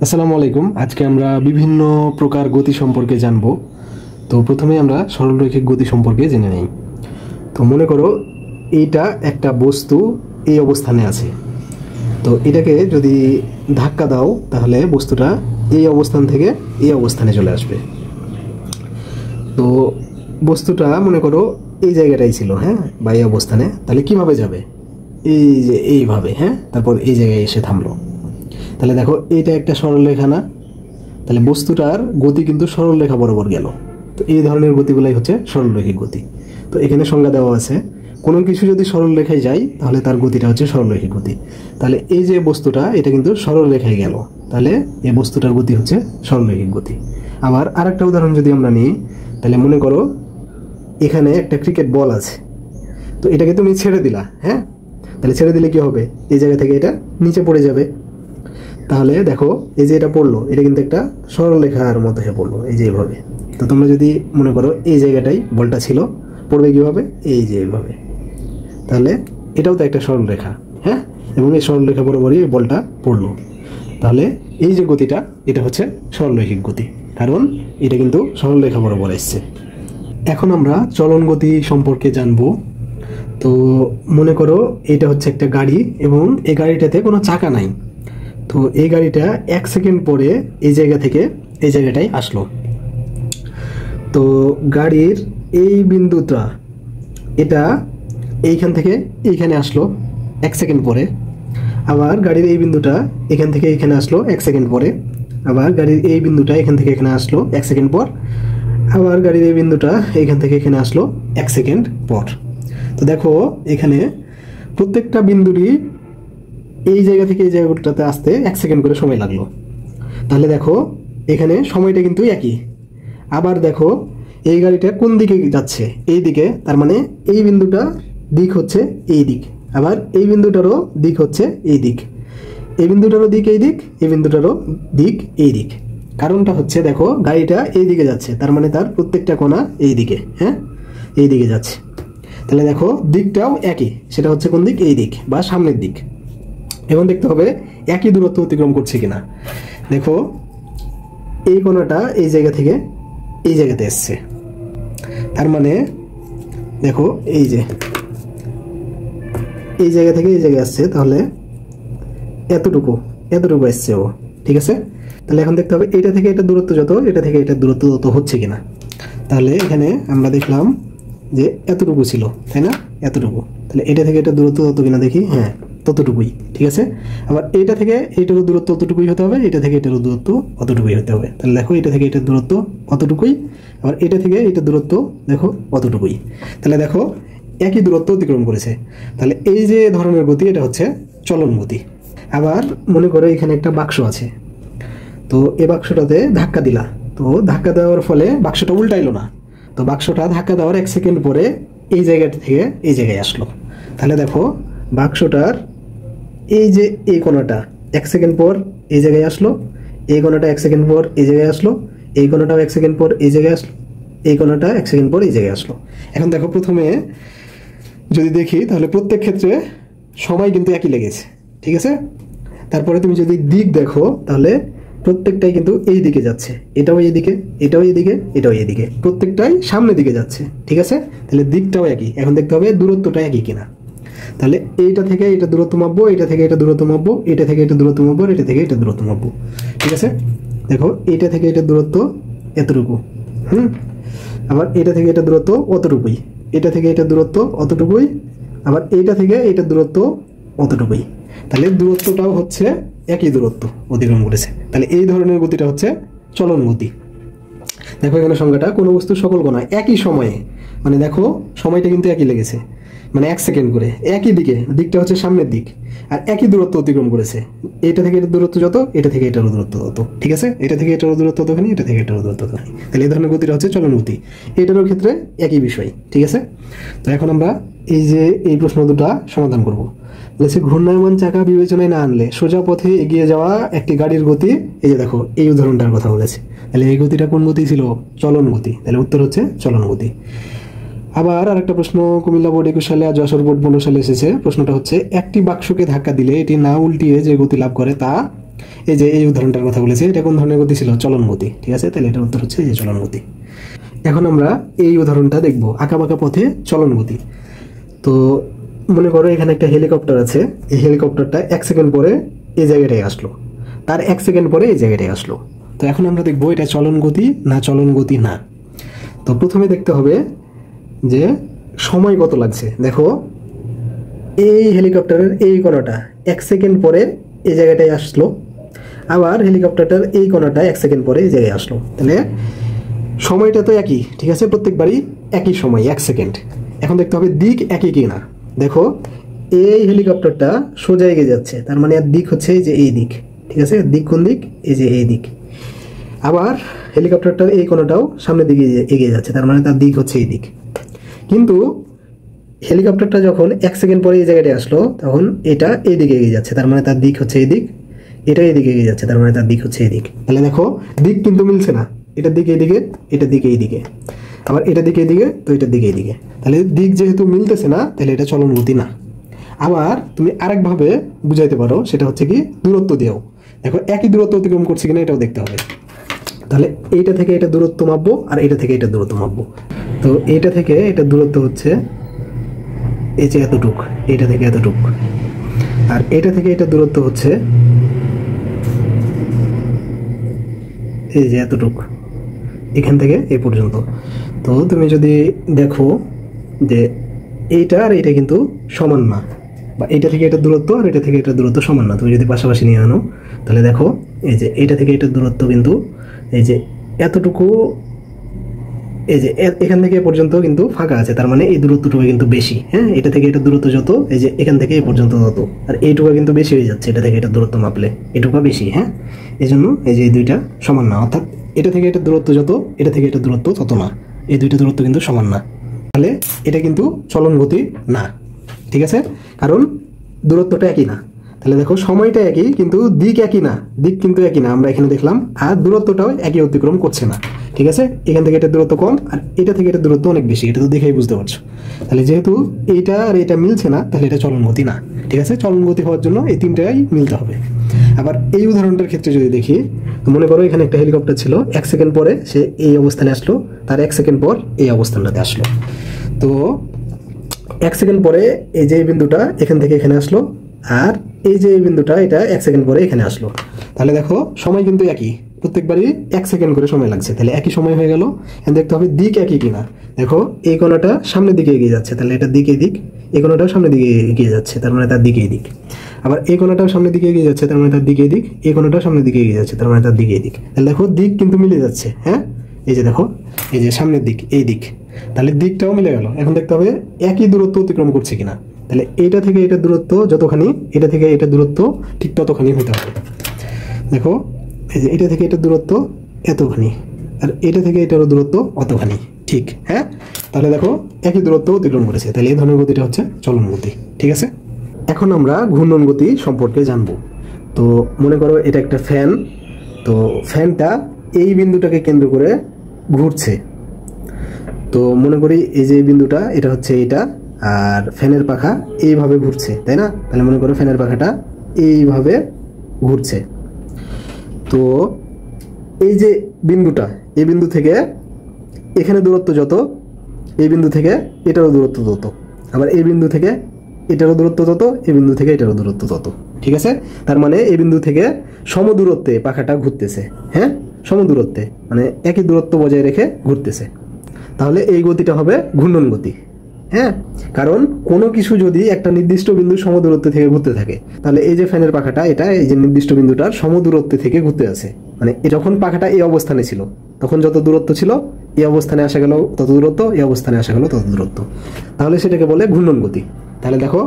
আসসালামু আলাইকুম। আজকে আমরা বিভিন্ন প্রকার গতি সম্পর্কে জানব। তো প্রথমে আমরা সরলরৈখিক গতি সম্পর্কে জেনে নেই। তো মনে করো এইটা একটা বস্তু এই অবস্থানে আছে। তো এটাকে যদি ধাক্কা দাও তাহলে বস্তুটা এই অবস্থান থেকে এই অবস্থানে চলে আসবে। তো বস্তুটা মনে করো এই জায়গাটাই ছিল, হ্যাঁ, বা এই অবস্থানে, তাহলে কিভাবে যাবে? এই যে এইভাবে, হ্যাঁ, তারপর এই জায়গায় এসে থামলো। তাহলে দেখো এইটা একটা সরলরেখা না? তাহলে বস্তুটার গতি কিন্তু সরলরেখা বরাবর গেল। তো এই ধরনের গতিগুলাই হচ্ছে সরলরৈখিক গতি। তো এখানে সংজ্ঞা দেওয়া আছে, কোনো কিছু যদি সরল রেখায় যায় তাহলে তার গতিটা হচ্ছে সরলরৈখিক গতি। তাহলে এই যে বস্তুটা এটা কিন্তু সরল রেখায় গেল, তাহলে এই বস্তুটার গতি হচ্ছে সরলরৈখিক গতি। আবার আরেকটা উদাহরণ যদি আমরা নিই, তাহলে মনে করো এখানে একটা ক্রিকেট বল আছে। তো এটাকে তুমি ছেড়ে দিলা, হ্যাঁ, তাহলে ছেড়ে দিলে কি হবে? এই জায়গা থেকে এটা নিচে পড়ে যাবে। তাহলে দেখো এই যে এটা পড়লো, এটা কিন্তু একটা সরলরেখার মতো হয়ে পড়লো, এই যে এইভাবে। তো তোমরা যদি মনে করো এই জায়গাটাই বলটা ছিল, পড়বে কীভাবে? এই যে এইভাবে। তাহলে এটাও তো একটা সরলরেখা, হ্যাঁ, এবং এই সরলরেখা বরাবরই এই বলটা পড়লো। তাহলে এই যে গতিটা এটা হচ্ছে সরলরৈখিক গতি, কারণ এটা কিন্তু সরলরেখা বরাবর এসছে। এখন আমরা চলন গতি সম্পর্কে জানবো। তো মনে করো এটা হচ্ছে একটা গাড়ি এবং এই গাড়িটাতে কোনো চাকা নাই। তো এই গাড়িটা 1 সেকেন্ড পরে এই জায়গা থেকে এই জায়গাটায় আসলো। তো গাড়ির এই বিন্দুটা এটা এইখান থেকে এইখানে আসলো 1 সেকেন্ড পরে। আবার গাড়ির এই বিন্দুটা এখান থেকে এখানে আসলো 1 সেকেন্ড পরে। আবার গাড়ির এই বিন্দুটা এখান থেকে এখানে আসলো 1 সেকেন্ড পর। আবার গাড়ির এই বিন্দুটা এখান থেকে এখানে আসলো 1 সেকেন্ড পর। তো দেখো এখানে প্রত্যেকটা বিন্দুরই এই জায়গা থেকে এই জায়গাটাতে আসতে 1 সেকেন্ড করে সময় লাগলো। তাহলে দেখো এখানে সময়টা কিন্তু একই। আবার দেখো এই গাড়িটা কোন দিকে যাচ্ছে? এই দিকে, তার মানে এই বিন্দুটা দিক হচ্ছে এই দিক। আবার এই বিন্দুটারও দিক হচ্ছে এই দিক। এই বিন্দুটারও দিক এই দিক, এই বিন্দুটারও দিক এই দিক। কারণটা হচ্ছে দেখো গাড়িটা এই দিকে যাচ্ছে, তার মানে তার প্রত্যেকটা কোণা এই দিকে, হ্যাঁ, এই দিকে যাচ্ছে। তাহলে দেখো দিকটাও একই, সেটা হচ্ছে কোন দিক? এই দিক বা সামনের দিক। এখন দেখতে হবে একই দূরত্ব অতিক্রম করছে কিনা। দেখো এই কোণাটা এই জায়গা থেকে এই জায়গাতে এসছে, তার মানে দেখো এই যে এই জায়গা থেকে এই জায়গায় আসছে, তাহলে এতটুকু এতটুকু এসছে ও, ঠিক আছে। তাহলে এখন দেখতে হবে এটা থেকে এটা দূরত্ব যত, এটা থেকে এটা দূরত্ব তত হচ্ছে কিনা। তাহলে এখানে আমরা দেখলাম যে এতটুকু ছিল, তাই না? এতটুকু। তাহলে এটা থেকে এটা দূরত্ব তত কিনা দেখি, হ্যাঁ, ততটুকুই, ঠিক আছে। আবার এটা থেকে এইটারও দূরত্ব অতটুকুই হতে হবে, এটা থেকে এটারও দূরত্ব অতটুকুই হতে হবে। তাহলে দেখো এটা থেকে এটার দূরত্ব অতটুকুই, আবার এটা থেকে এটার দূরত্ব দেখো অতটুকুই। তাহলে দেখো একই দূরত্ব অতিক্রম করেছে। তাহলে এই যে ধরনের গতি এটা হচ্ছে চলন গতি। আবার মনে করো এখানে একটা বাক্স আছে। তো এই বাক্সটাতে ধাক্কা দিলা, তো ধাক্কা দেওয়ার ফলে বাক্সটা উল্টাইলো না। তো বাক্সটা ধাক্কা দেওয়ার 1 সেকেন্ড পরে এই জায়গাটা থেকে এই জায়গায় আসলো। তাহলে দেখো বাক্সটার এই যে এই কোণাটা 1 সেকেন্ড পর এই জায়গায় আসলো, এই কোণাটা 1 সেকেন্ড পর এই জায়গায় আসলো, এই কোণাটাও 1 সেকেন্ড পর এই জায়গায় আসলো, এই কোণাটা 1 সেকেন্ড পর এই জায়গায় আসলো। এখন দেখো প্রথমে যদি দেখি তাহলে প্রত্যেক ক্ষেত্রে সময় কিন্তু একই লেগেছে, ঠিক আছে। তারপরে তুমি যদি দিক দেখো তাহলে প্রত্যেকটাই কিন্তু এই দিকে যাচ্ছে, এটাও এই দিকে, এটাও এই দিকে, এটাও এই দিকে, প্রত্যেকটাই সামনের দিকে যাচ্ছে, ঠিক আছে। তাহলে দিকটাও একই। এখন দেখতে হবে দূরত্বটা একই কিনা। তাহলে এইটা থেকে এটা দূরত্ব মাপবো, এটা থেকে এটা দূরত্ব মাপবো, এটা থেকে এটা দূরত্ব মাপবো, এটা থেকে এটা দূরত্ব মাপবো, ঠিক আছে। দেখো এটা থেকে এটা দূরত্ব এতটুকু, আবার এটা থেকে এটা দূরত্ব অতটুকুই, এটা থেকে এটা দূরত্ব অতটুকুই, আবার এইটা থেকে এটা দূরত্ব অতটুকুই। তাহলে দূরত্বটাও হচ্ছে একই দূরত্ব অতিক্রম করেছে। তাহলে এই ধরনের গতিটা হচ্ছে চলন গতি। দেখো এখানে সংজ্ঞাটা, কোনো বস্তুর সকল কোণা একই সময়ে, মানে দেখো সময়টা কিন্তু একই লেগেছে, মানে 1 সেকেন্ড করে একই দিকে, দিকটা হচ্ছে সামনের দিক, আর একই দূরত্ব অতিক্রম করেছে। এটা থেকে এটার দূরত্ব যত, এটা থেকে এটারও দূরত্ব তত, ঠিক আছে। এটা থেকে এটারও দূরত্ব ততখানি, এটা থেকে এটারও দূরত্ব ততখানি। তাহলে এই ধরনের গতিটা হচ্ছে চলন গতি। এটারও ক্ষেত্রে একই বিষয়, ঠিক আছে। তো এখন আমরা এই যে এই প্রশ্ন দুটা সমাধান করব। বলেছে ঘূর্ণায়মান চাকা বিবেচনায় না আনলে সোজা পথে এগিয়ে যাওয়া একটি গাড়ির গতি, এই যে দেখো এই উদাহরণটার কথা বলেছে। তাহলে এই গতিটা কোন গতি ছিল? চলন গতি। তাহলে উত্তর হচ্ছে চলন গতি। আবার আরেকটা প্রশ্ন কুমিল্লা বোর্ড 21 সালে আর যশোর বোর্ড 15 সালে এসেছে। প্রশ্নটা হচ্ছে একটি বাক্সকে ধাক্কা দিলে এটি না উল্টিয়ে যে গতি লাভ করে তা এই যে এই উদাহরণটার কথা বলেছি, এটা কোন ধরনের গতি ছিল? চলন গতি। ঠিক আছে, তাহলে এটার উত্তর হচ্ছে এই যে চলন গতি। এখন আমরা এই উদাহরণটা দেখব, আঁকাবাঁকা পথে চলন গতি। তো মনে করো এখানে একটা হেলিকপ্টার আছে, এই হেলিকপ্টারটা 1 সেকেন্ড পরে এই জায়গাটায় আসলো, তার 1 সেকেন্ড পরে এই জায়গাটায় আসলো। তো এখন আমরা দেখবো এটা চলন গতি না চলন গতি না। তো প্রথমে দেখতে হবে যে সময় কত লাগছে। দেখো এই হেলিকপ্টারের এই কোণাটা 1 সেকেন্ড পরে এই জায়গাটায় আসলো, আবার হেলিকপ্টারটার এই কোণাটা 1 সেকেন্ড পরে এই জায়গায় আসলো। তাহলে সময়টা তো একই, ঠিক আছে, প্রত্যেকবারই একই সময় 1 সেকেন্ড। এখন দেখতে হবে দিক একই কি না। দেখো এই হেলিকপ্টারটা সোজা এগিয়ে যাচ্ছে, তার মানে এর দিক হচ্ছে এই যে এই দিক। ঠিক আছে, দিক কোন দিক? এই যে এই দিক। আবার হেলিকপ্টারটার এই কোণাটাও সামনের দিকে এগিয়ে যাচ্ছে, তার মানে তার দিক হচ্ছে এই দিক। কিন্তু হেলিকপ্টারটা যখন 1 সেকেন্ড পরে এই জায়গাটায় আসলো, তখন এটা এই দিকে এগিয়ে যাচ্ছে, তার মানে তার দিক হচ্ছে এই দিক। এটা এই দিকে এগিয়ে যাচ্ছে, তার মানে তার দিক হচ্ছে এই দিক। তাহলে দেখো দিক কিন্তু মিলছে না, এটার দিকে এইদিকে, এটার দিকে এইদিকে, আবার এটার দিকে এইদিকে, তো এটার দিকে এইদিকে। তাহলে দিক যেহেতু মিলতেছে না, তাহলে এটা চলন গতি না। আবার তুমি আরেকভাবে বুঝাইতে পারো, সেটা হচ্ছে কি দূরত্ব দিয়েও। দেখো একই দূরত্ব অতিক্রম করছে কিনা এটাও দেখতে হবে। তাহলে এইটা থেকে এটা দূরত্ব মাপবো, আর এটা থেকে এটা দূরত্ব মাপবো। তো এইটা থেকে এটা দূরত্ব হচ্ছে এই যে এতটুক, এটা থেকে এতটুক, আর এটা থেকে এটা দূরত্ব হচ্ছে এই যে এতটুক, এখান থেকে এই পর্যন্ত। তো তুমি যদি দেখো যে এইটা আর এইটা কিন্তু সমান না, বা এইটা থেকে এটা দূরত্ব আর এটা থেকে এটা দূরত্ব সমান না। তুমি যদি পাশাপাশি নিয়ে আনো, তাহলে দেখো এই যে এটা থেকে এটা দূরত্ব কিন্তু এই যে এতটুকু, এই যে এখান থেকে পর্যন্ত কিন্তু ফাঁকা আছে, তার মানে এই দূরত্বটুকু কিন্তু বেশি। হ্যাঁ, এটা থেকে এটা দূরত্ব যত, এই যে এখান থেকে এই পর্যন্ত তত, আর এইটুকু কিন্তু বেশি হয়ে যাচ্ছে, এটা থেকে এটা দূরত্ব মাপলে এটুকু বেশি। হ্যাঁ, এই জন্য এই যে এই দুইটা সমান না, অর্থাৎ এটা থেকে এটা দূরত্ব যত, এটা থেকে এটা দূরত্ব তত না, এই দুইটা দূরত্ব কিন্তু সমান না। তাহলে এটা কিন্তু চলন গতি না। ঠিক আছে, কারণ দূরত্বটা একই না। তাহলে দেখো সময়টা একই, কিন্তু দিক একই না, দিক কিন্তু একই না আমরা এখানে দেখলাম, আর দূরত্বটাও একই অতিক্রম করছে না। ঠিক আছে, এখান থেকে এটা দূরত্ব কম, আর এটা থেকে এটা দূরত্ব অনেক বেশি, এটা তো দেখেই বুঝতে পারছো। তাহলে যেহেতু এইটা আর এটা মিলছে না, তাহলে এটা চলন গতি না। ঠিক আছে, চলন গতি হওয়ার জন্য এই তিনটাই মিলতে হবে। আবার এই উদাহরণটার ক্ষেত্রে যদি দেখি, মনে করো এখানে একটা হেলিকপ্টার ছিল, 1 সেকেন্ড পরে সে এই অবস্থানে আসলো, তার 1 সেকেন্ড পর এই অবস্থানটাতে আসলো। তো 1 সেকেন্ড পরে এই যে বিন্দুটা এখান থেকে এখানে আসলো, আর এই যে এই বিন্দুটা এটা 1 সেকেন্ড পরে এখানে আসলো। তাহলে দেখো সময় কিন্তু একই, প্রত্যেকবারই 1 সেকেন্ড করে সময় লাগছে, তাহলে একই সময় হয়ে গেল। এখন দেখতে হবে দিক একই কিনা। দেখো এই কোণাটা সামনের দিকে এগিয়ে যাচ্ছে, তাহলে এটার দিক এই দিক, এই কোণাটাও সামনের দিকে এগিয়ে যাচ্ছে, তার মানে তার দিকে এই দিক। আবার এই কোণাটাও সামনের দিকে এগিয়ে যাচ্ছে, তার মানে তার দিকে এই দিক, এই কোণাটাও সামনের দিকে এগিয়ে যাচ্ছে, তার মানে তার দিকে এই দিক। তাহলে দেখো দিক কিন্তু মিলে যাচ্ছে। হ্যাঁ, এই যে দেখো এই যে সামনের দিক এই দিক, তাহলে দিকটাও মিলে গেল। এখন দেখতে হবে একই দূরত্ব অতিক্রম করছে কিনা। তাহলে এইটা থেকে এটা দূরত্ব যতখানি, এটা থেকে এটা দূরত্ব ঠিক ততখানি হতে হবে। দেখো এই যে এটা থেকে এটা দূরত্ব এতখানি, আর এটা থেকে এটারও দূরত্ব অতখানি। ঠিক, হ্যাঁ, তাহলে দেখো একই দূরত্ব অতিক্রম করেছে, তাহলে এই ধরনের গতিটা হচ্ছে চলন গতি। ঠিক আছে, এখন আমরা ঘূর্ণন গতি সম্পর্কে জানবো। তো মনে করো এটা একটা ফ্যান, তো ফ্যানটা এই বিন্দুটাকে কেন্দ্র করে ঘুরছে। তো মনে করি এই যে বিন্দুটা এটা হচ্ছে এটা, আর ফ্যানের পাখা এইভাবে ঘুরছে, তাই না? তাহলে মনে করো ফ্যানের পাখাটা এইভাবে ঘুরছে। তো এই যে বিন্দুটা, এই বিন্দু থেকে এখানে দূরত্ব যত, এই বিন্দু থেকে এটারও দূরত্ব তত, আবার এই বিন্দু থেকে এটারও দূরত্ব তত, এই বিন্দু থেকে এটারও দূরত্ব তত। ঠিক আছে, তার মানে এই বিন্দু থেকে সমদূরত্বে পাখাটা ঘুরতেছে। হ্যাঁ, সমদূরত্বে মানে একই দূরত্ব বজায় রেখে ঘুরতেছে। তাহলে এই গতিটা হবে ঘূর্ণন গতি। হ্যাঁ, কারণ কোনো কিছু যদি একটা নির্দিষ্ট বিন্দু সমদূরত্ব থেকে ঘুরতে থাকে, তাহলে এই যে ফ্যানের পাখাটা এটা এই যে নির্দিষ্ট বিন্দুটার সমদূরত্ব থেকে ঘুরতে আছে। মানে যখন পাখাটা এই অবস্থানে ছিল, তখন যত দূরত্ব ছিল, এই অবস্থানে আসা গেল তত দূরত্ব, এই অবস্থানে আসা গেল তত দূরত্ব। তাহলে সেটাকে বলে ঘূর্ণন গতি। তাহলে দেখো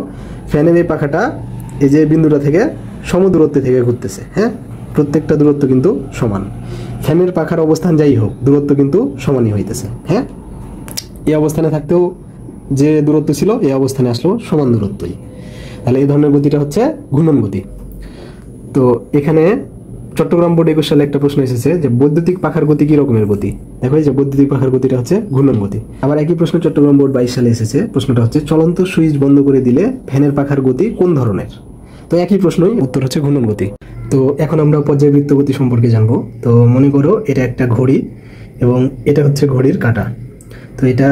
ফ্যানের এই পাখাটা এই যে বিন্দুটা থেকে সমদূরত্বে থেকে ঘুরতেছে। হ্যাঁ, প্রত্যেকটা দূরত্ব কিন্তু সমান। ফ্যানের পাখার অবস্থান যাই হোক, দূরত্ব কিন্তু সমানই হইতেছে। হ্যাঁ, এই অবস্থানে থাকতেও যে দূরত্ব ছিল, এই অবস্থানে আসলেও সমান দূরত্বই। তাহলে এই ধরনের গতিটা হচ্ছে ঘূর্ণন গতি। তো এখানে চট্টগ্রাম বোর্ড 21 সালে একটা প্রশ্ন এসেছে যে বৈদ্যুতিক পাখার গতি কি রকমের গতি। দেখো এই যে বৈদ্যুতিক পাখার গতিটা হচ্ছে ঘূর্ণন গতি। আবার একই প্রশ্ন চট্টগ্রাম বোর্ড 22 সালে এসেছে, প্রশ্নটা হচ্ছে চলন্ত সুইচ বন্ধ করে দিলে ফ্যানের পাখার গতি কোন ধরনের। তো একই প্রশ্নই, উত্তর হচ্ছে ঘূর্ণন গতি। তো এখন আমরা পর্যায়বৃত্ত গতি সম্পর্কে জানবো। তো মনে করো এটা একটা ঘড়ি এবং এটা হচ্ছে ঘড়ির কাঁটা। তো এটা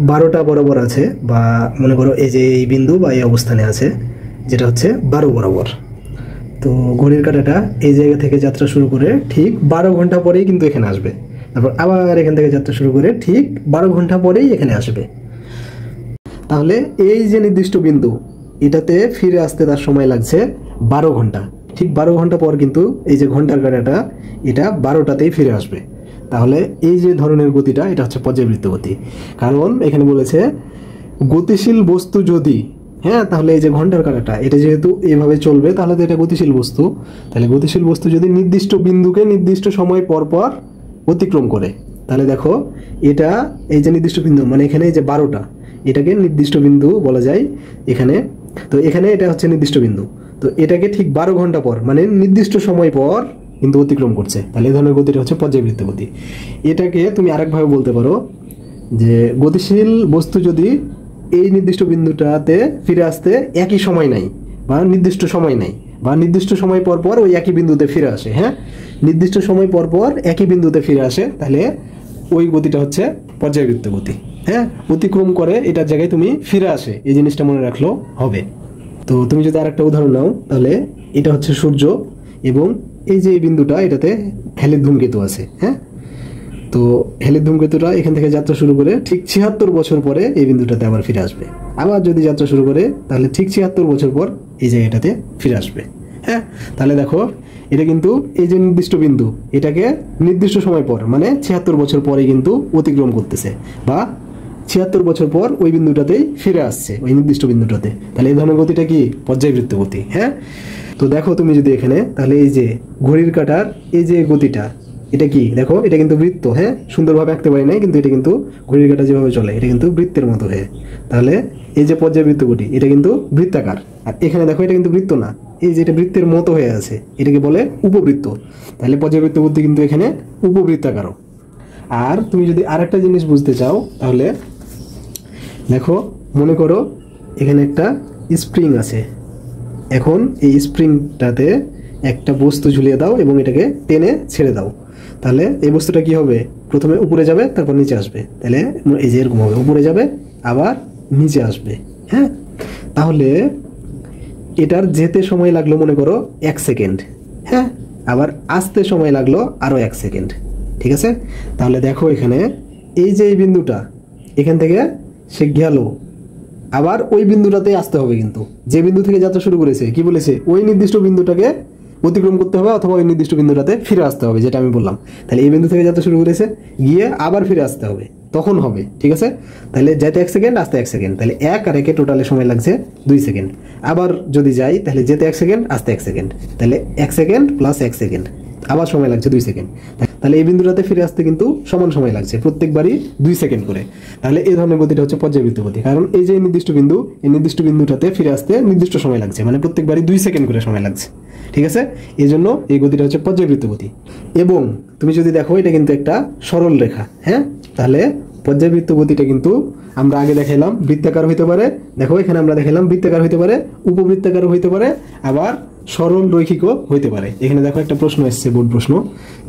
12টা বরাবর আছে, বা মনে করো এই যে এই বিন্দু বা এই অবস্থানে আছে, যেটা হচ্ছে 12 বরাবর। তো ঘড়ির কাঁটাটা এই জায়গা থেকে যাত্রা শুরু করে ঠিক 12 ঘন্টা পরেই কিন্তু এখানে আসবে, তারপর আবার এখান থেকে যাত্রা শুরু করে ঠিক 12 ঘন্টা পরেই এখানে আসবে। তাহলে এই যে নির্দিষ্ট বিন্দু, এটাতে ফিরে আসতে তার সময় লাগছে 12 ঘন্টা। ঠিক 12 ঘন্টা পর কিন্তু এই যে ঘন্টার কাঁটাটা এটা 12টাতেই ফিরে আসবে। তাহলে এই যে ধরনের গতিটা, এটা হচ্ছে পর্যায়বৃত্ত গতি। কারণ এখানে বলেছে গতিশীল বস্তু যদি, হ্যাঁ, তাহলে এই যে ঘন্টার কাঁটাটা এটা যেহেতু এইভাবে চলবে, তাহলে তো এটা গতিশীল বস্তু। তাহলে গতিশীল বস্তু যদি নির্দিষ্ট বিন্দুকে নির্দিষ্ট সময় পর পর অতিক্রম করে, তাহলে দেখো এটা এই যে নির্দিষ্ট বিন্দু, মানে এখানে এই যে 12টা, এটাকে নির্দিষ্ট বিন্দু বলা যায় এখানে। তো এখানে এটা হচ্ছে নির্দিষ্ট বিন্দু, তো এটাকে ঠিক 12 ঘন্টা পর, মানে নির্দিষ্ট সময় পর কিন্তু অতিক্রম করছে। তাহলে এই ধরনের গতিটা হচ্ছে পর্যায়বৃত্ত গতি। এটাকে তুমি আরেকভাবে বলতে পারো যে গতিশীল বস্তু যদি এই নির্দিষ্ট বিন্দুটাতে ফিরে আসতে একই সময় নাই, বা নির্দিষ্ট সময় নাই, বা নির্দিষ্ট সময় পর পর ওই একই বিন্দুতে ফিরে আসে, হ্যাঁ, নির্দিষ্ট সময় পর পর একই বিন্দুতে ফিরে আসে, তাহলে ওই গতিটা হচ্ছে পর্যায়বৃত্ত গতি। হ্যাঁ, অতিক্রম করে এটার জায়গায় তুমি ফিরে আসে, এই জিনিসটা মনে রাখলেও হবে। তো তুমি যদি আরেকটা উদাহরণ নাও, তাহলে এটা হচ্ছে সূর্য এবং এই যে এই বিন্দুটা, এটাতে হ্যালির ধূমকেতু আছে। হ্যাঁ, তো হ্যালির ধূমকেতুটা এখান থেকে যাত্রা শুরু করে ঠিক 76 বছর পরে এই বিন্দুটাতে আবার ফিরে আসবে। আবার যদি যাত্রা শুরু করে, তাহলে ঠিক 76 বছর পর এই জায়গাটাতে ফিরে আসবে। হ্যাঁ, তাহলে দেখো এটা কিন্তু এই যে নির্দিষ্ট বিন্দু, এটাকে নির্দিষ্ট সময় পর, মানে 76 বছর পরে কিন্তু অতিক্রম করতেছে, বা 76 বছর পর ওই বিন্দুটাতেই ফিরে আসছে, ওই নির্দিষ্ট বিন্দুটাতে। তাহলে এই ধরনের গতিটা কি? পর্যায়বৃত্ত গতি। হ্যাঁ, তো দেখো তুমি যদি এখানে, তাহলে এই যে ঘড়ির কাঁটার এই যে গতিটা, এটা কি দেখো, এটা কিন্তু বৃত্ত। হ্যাঁ, সুন্দরভাবে আঁকতে পারি নাই, কিন্তু এটা কিন্তু ঘড়ির কাঁটা যেভাবে চলে এটা কিন্তু বৃত্তের মতো হয়ে। তাহলে এই যে পর্যায়বৃত্ত গতি, এটা কিন্তু বৃত্তাকার। আর এখানে দেখো এটা কিন্তু বৃত্ত না, এই যে এটা বৃত্তের মতো হয়ে আছে, এটাকে বলে উপবৃত্ত। তাহলে পর্যায়বৃত্ত গতি কিন্তু এখানে উপবৃত্তাকারও। আর তুমি যদি আরেকটা জিনিস বুঝতে চাও, তাহলে দেখো মনে করো এখানে একটা স্প্রিং আছে। এখন এই স্প্রিংটাতে একটা বস্তু ঝুলিয়ে দাও এবং এটাকে টেনে ছেড়ে দাও, তাহলে এই বস্তুটা কি হবে? প্রথমে উপরে যাবে, তারপর নিচে আসবে। তাহলে এই যে এরকম হবে, উপরে যাবে আবার নিচে আসবে। হ্যাঁ, তাহলে এটার যেতে সময় লাগলো মনে করো 1 সেকেন্ড। হ্যাঁ, আবার আসতে সময় লাগলো আরও 1 সেকেন্ড। ঠিক আছে, তাহলে দেখো এখানে এই যে এই বিন্দুটা, এখান থেকে সে গেল, আবার ওই বিন্দুটাতে আসতে হবে। কিন্তু যে বিন্দু থেকে যাত্রা শুরু করেছে, কি বলেছে? ওই নির্দিষ্ট বিন্দুটাকে অতিক্রম করতে হবে, অথবা ওই নির্দিষ্ট বিন্দুটাতে ফিরে আসতে হবে, যেটা আমি বললাম। তাহলে এই বিন্দু থেকে যাত্রা শুরু করেছে, গিয়ে আবার ফিরে আসতে হবে, তখন হবে। ঠিক আছে, তাহলে যেতে 1 সেকেন্ড, আসতে 1 সেকেন্ড, তাহলে 1 আর 1 টোটালে সময় লাগছে 2 সেকেন্ড। আবার যদি যাই, তাহলে যেতে 1 সেকেন্ড, আসতে 1 সেকেন্ড, তাহলে 1 সেকেন্ড প্লাস 1 সেকেন্ড, আবার সময় লাগছে 2 সেকেন্ড। তাহলে এই বিন্দুটাতে ফিরে আসতে কিন্তু সমান সময় লাগছে, প্রত্যেকবারই 2 সেকেন্ড করে। তাহলে এই ধরনের গতিটা হচ্ছে পর্যায়বৃত্ত গতি। কারণ এই যে নির্দিষ্ট বিন্দু, এই নির্দিষ্ট বিন্দুটাতে ফিরে আসতে নির্দিষ্ট সময় লাগছে, মানে প্রত্যেকবারই 2 সেকেন্ড করে সময় লাগছে। ঠিক আছে, এই জন্য এই গতিটা হচ্ছে পর্যায়বৃত্ত গতি। এবং তুমি যদি দেখো, এটা কিন্তু একটা সরল রেখা। হ্যাঁ, তাহলে পর্যায়বৃত্ত গতিটা কিন্তু আমরা আগে দেখাইলাম বৃত্তাকার হইতে পারে। দেখো এখানে আমরা দেখাইলাম বৃত্তাকার হইতে পারে, উপবৃত্তাকার হইতে পারে, আবার সরল রৈখিকও হইতে পারে। এখানে দেখো একটা প্রশ্ন এসেছে, বোর্ড প্রশ্ন,